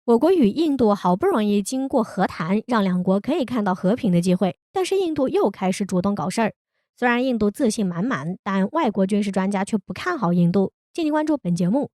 我国与印度好不容易经过和谈，让两国可以看到和平的机会，但是印度又开始主动搞事儿。虽然印度自信满满，但外国军事专家却不看好印度。敬请关注本节目。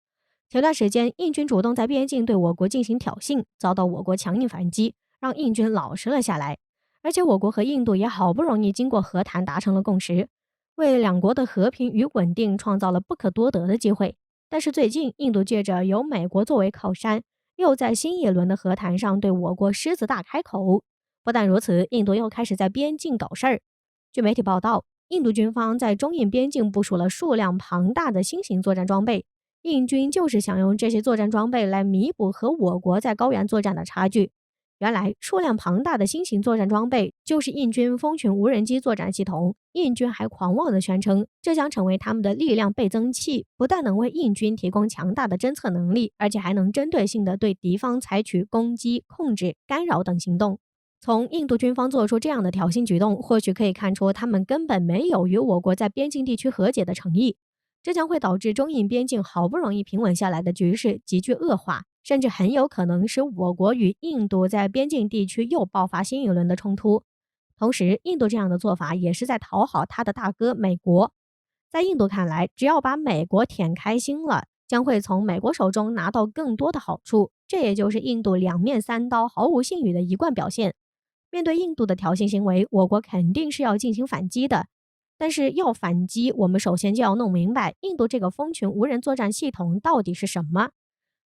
前段时间，印军主动在边境对我国进行挑衅，遭到我国强硬反击，让印军老实了下来。而且我国和印度也好不容易经过和谈达成了共识，为两国的和平与稳定创造了不可多得的机会。但是最近，印度借着有美国作为靠山，又在新一轮的和谈上对我国狮子大开口。不但如此，印度又开始在边境搞事儿。据媒体报道，印度军方在中印边境部署了数量庞大的新型作战装备，印军就是想用这些作战装备来弥补和我国在高原作战的差距。原来，数量庞大的新型作战装备就是印军蜂群无人机作战系统。印军还狂妄地宣称，这将成为他们的力量倍增器，不但能为印军提供强大的侦测能力，而且还能针对性地对敌方采取攻击、控制、干扰等行动。从印度军方做出这样的挑衅举动，或许可以看出他们根本没有与我国在边境地区和解的诚意。这将会导致中印边境好不容易平稳下来的局势急剧恶化，甚至很有可能使我国与印度在边境地区又爆发新一轮的冲突。同时，印度这样的做法也是在讨好他的大哥美国。在印度看来，只要把美国舔开心了，将会从美国手中拿到更多的好处，这也就是印度两面三刀、毫无信誉的一贯表现。面对印度的挑衅行为，我国肯定是要进行反击的。但是要反击，我们首先就要弄明白印度这个蜂群无人作战系统到底是什么。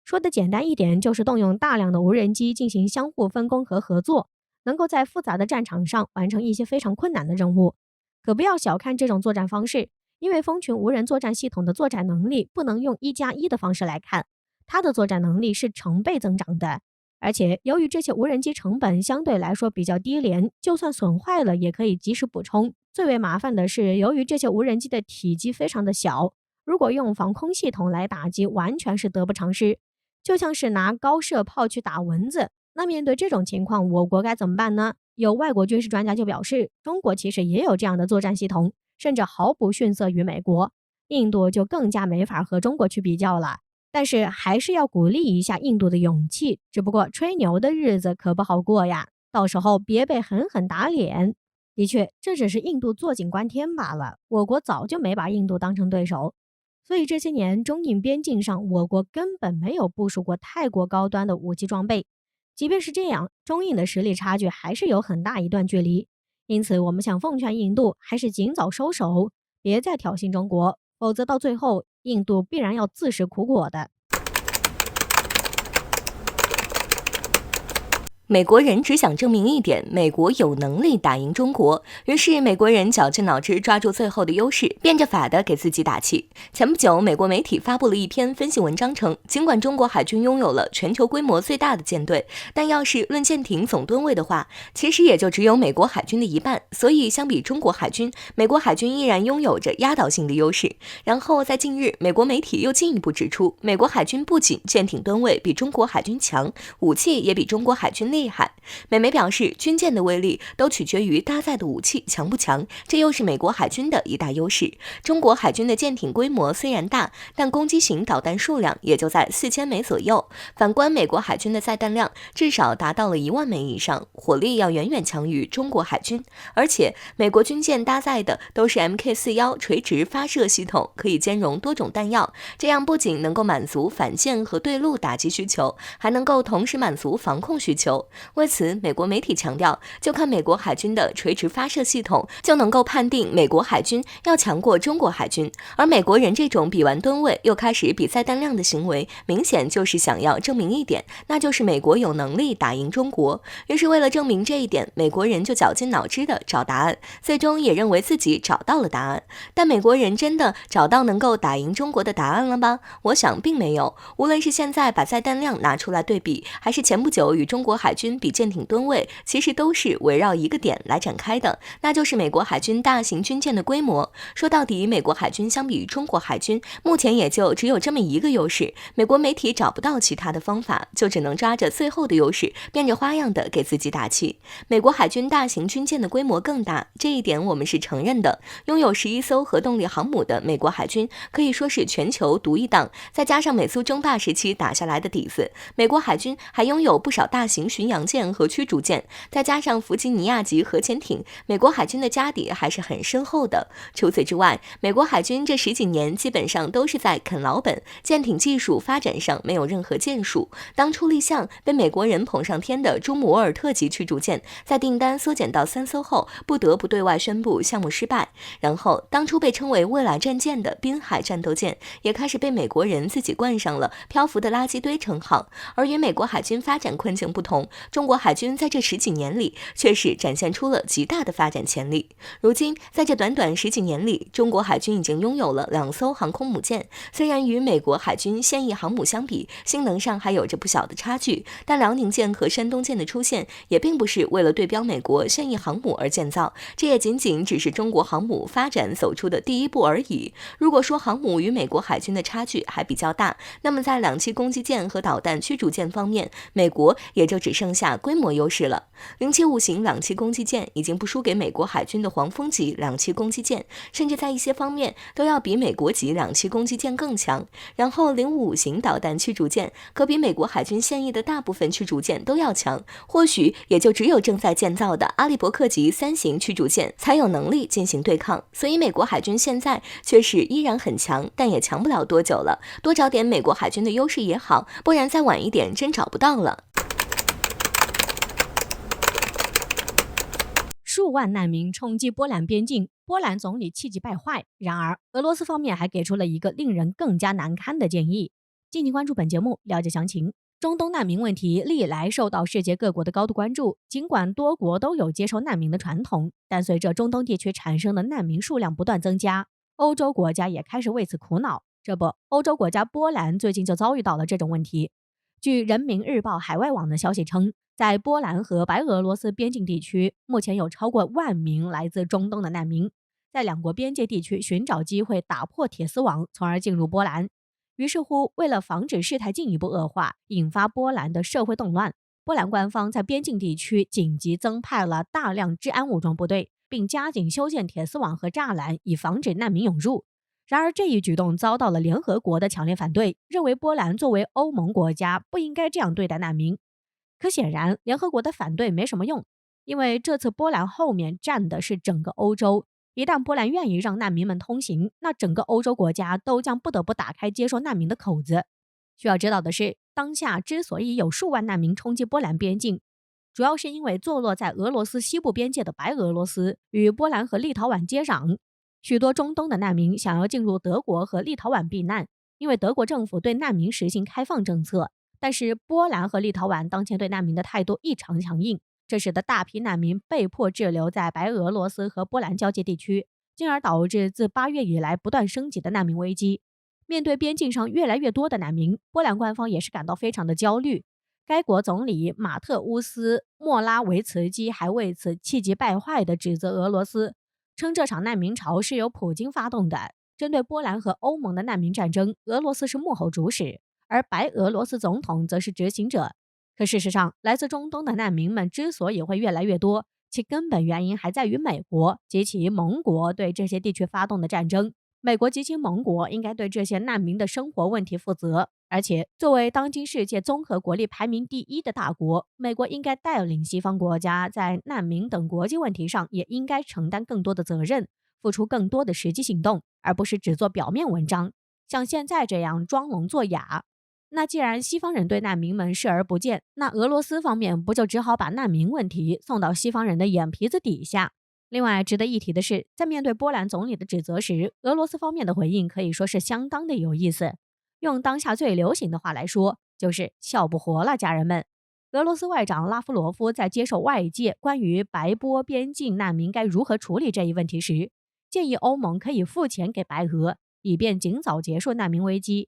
说的简单一点，就是动用大量的无人机进行相互分工和合作，能够在复杂的战场上完成一些非常困难的任务。可不要小看这种作战方式，因为蜂群无人作战系统的作战能力不能用1+1的方式来看，它的作战能力是成倍增长的。而且由于这些无人机成本相对来说比较低廉，就算损坏了也可以及时补充。最为麻烦的是，由于这些无人机的体积非常的小，如果用防空系统来打击，完全是得不偿失。就像是拿高射炮去打蚊子。那面对这种情况，我国该怎么办呢？有外国军事专家就表示，中国其实也有这样的作战系统，甚至毫不逊色于美国。印度就更加没法和中国去比较了。但是还是要鼓励一下印度的勇气，只不过吹牛的日子可不好过呀，到时候别被狠狠打脸。的确，这只是印度坐井观天罢了，我国早就没把印度当成对手。所以这些年中印边境上，我国根本没有部署过太过高端的武器装备。即便是这样，中印的实力差距还是有很大一段距离。因此我们想奉劝印度还是尽早收手，别再挑衅中国，否则到最后印度必然要自食苦果的。美国人只想证明一点，美国有能力打赢中国。于是美国人绞尽脑汁抓住最后的优势，变着法的给自己打气。前不久，美国媒体发布了一篇分析文章称，尽管中国海军拥有了全球规模最大的舰队，但要是论舰艇总吨位的话，其实也就只有美国海军的一半。所以相比中国海军，美国海军依然拥有着压倒性的优势。然后在近日，美国媒体又进一步指出，美国海军不仅舰艇吨位比中国海军强，武器也比中国海军厉害。美媒表示，军舰的威力都取决于搭载的武器强不强，这又是美国海军的一大优势。中国海军的舰艇规模虽然大，但攻击型导弹数量也就在4000枚左右。反观美国海军的载弹量至少达到了10000枚以上，火力要远远强于中国海军。而且美国军舰搭载的都是 MK41 垂直发射系统，可以兼容多种弹药，这样不仅能够满足反舰和对陆打击需求，还能够同时满足防控需求。为此，美国媒体强调，就看美国海军的垂直发射系统，就能够判定美国海军要强过中国海军。而美国人这种比完吨位又开始比载弹量的行为，明显就是想要证明一点，那就是美国有能力打赢中国。于是为了证明这一点，美国人就绞尽脑汁的找答案，最终也认为自己找到了答案。但美国人真的找到能够打赢中国的答案了吗？我想并没有。无论是现在把载弹量拿出来对比，还是前不久与中国海军军比舰艇吨位，其实都是围绕一个点来展开的，那就是美国海军大型军舰的规模。说到底，美国海军相比于中国海军，目前也就只有这么一个优势，美国媒体找不到其他的方法，就只能抓着最后的优势，变着花样的给自己打气。美国海军大型军舰的规模更大，这一点我们是承认的。拥有11艘核动力航母的美国海军可以说是全球独一档，再加上美苏争霸时期打下来的底子，美国海军还拥有不少大型巡洋舰和驱逐舰，再加上弗吉尼亚级核潜艇，美国海军的家底还是很深厚的。除此之外，美国海军这10几年基本上都是在啃老本，舰艇技术发展上没有任何建树。当初立项被美国人捧上天的朱姆沃尔特级驱逐舰，在订单缩减到3艘后，不得不对外宣布项目失败。然后，当初被称为未来战舰的滨海战斗舰，也开始被美国人自己冠上了漂浮的垃圾堆称号。而与美国海军发展困境不同，中国海军在这10几年里却是展现出了极大的发展潜力。如今，在这短短10几年里，中国海军已经拥有了2艘航空母舰。虽然与美国海军现役航母相比，性能上还有着不小的差距，但辽宁舰和山东舰的出现也并不是为了对标美国现役航母而建造，这也仅仅只是中国航母发展走出的第一步而已。如果说航母与美国海军的差距还比较大，那么在两栖攻击舰和导弹驱逐舰方面，美国也就只剩下规模优势了。075型两栖攻击舰已经不输给美国海军的黄蜂级两栖攻击舰，甚至在一些方面都要比美国级两栖攻击舰更强。然后055型导弹驱逐舰可比美国海军现役的大部分驱逐舰都要强，或许也就只有正在建造的阿利伯克级3型驱逐舰才有能力进行对抗。所以美国海军现在确实依然很强，但也强不了多久了。多找点美国海军的优势也好，不然再晚一点真找不到了。数万难民冲击波兰边境，波兰总理气急败坏。然而，俄罗斯方面还给出了一个令人更加难堪的建议。敬请关注本节目，了解详情。中东难民问题历来受到世界各国的高度关注，尽管多国都有接收难民的传统，但随着中东地区产生的难民数量不断增加，欧洲国家也开始为此苦恼。这不，欧洲国家波兰最近就遭遇到了这种问题。据人民日报海外网的消息称，在波兰和白俄罗斯边境地区，目前有超过1万名来自中东的难民，在两国边界地区寻找机会打破铁丝网，从而进入波兰。于是乎，为了防止事态进一步恶化，引发波兰的社会动乱，波兰官方在边境地区紧急增派了大量治安武装部队，并加紧修建铁丝网和栅栏，以防止难民涌入。然而，这一举动遭到了联合国的强烈反对，认为波兰作为欧盟国家不应该这样对待难民。可显然，联合国的反对没什么用，因为这次波兰后面站的是整个欧洲。一旦波兰愿意让难民们通行，那整个欧洲国家都将不得不打开接收难民的口子。需要知道的是，当下之所以有数万难民冲击波兰边境，主要是因为坐落在俄罗斯西部边界的白俄罗斯与波兰和立陶宛接壤。许多中东的难民想要进入德国和立陶宛避难，因为德国政府对难民实行开放政策，但是波兰和立陶宛当前对难民的态度异常强硬，这使得大批难民被迫滞留在白俄罗斯和波兰交界地区，进而导致自8月以来不断升级的难民危机。面对边境上越来越多的难民，波兰官方也是感到非常的焦虑。该国总理马特乌斯·莫拉维茨基还为此气急败坏地指责俄罗斯，称这场难民潮是由普京发动的。针对波兰和欧盟的难民战争，俄罗斯是幕后主使，而白俄罗斯总统则是执行者。可事实上，来自中东的难民们之所以会越来越多，其根本原因还在于美国及其盟国对这些地区发动的战争。美国及其盟国应该对这些难民的生活问题负责，而且作为当今世界综合国力排名第1的大国，美国应该带领西方国家在难民等国际问题上也应该承担更多的责任，付出更多的实际行动，而不是只做表面文章，像现在这样装聋作哑。那既然西方人对难民们视而不见，那俄罗斯方面不就只好把难民问题送到西方人的眼皮子底下？另外值得一提的是，在面对波兰总理的指责时，俄罗斯方面的回应可以说是相当的有意思。用当下最流行的话来说，就是笑不活了，家人们。俄罗斯外长拉夫罗夫在接受外界关于白波边境难民该如何处理这一问题时，建议欧盟可以付钱给白俄，以便尽早结束难民危机。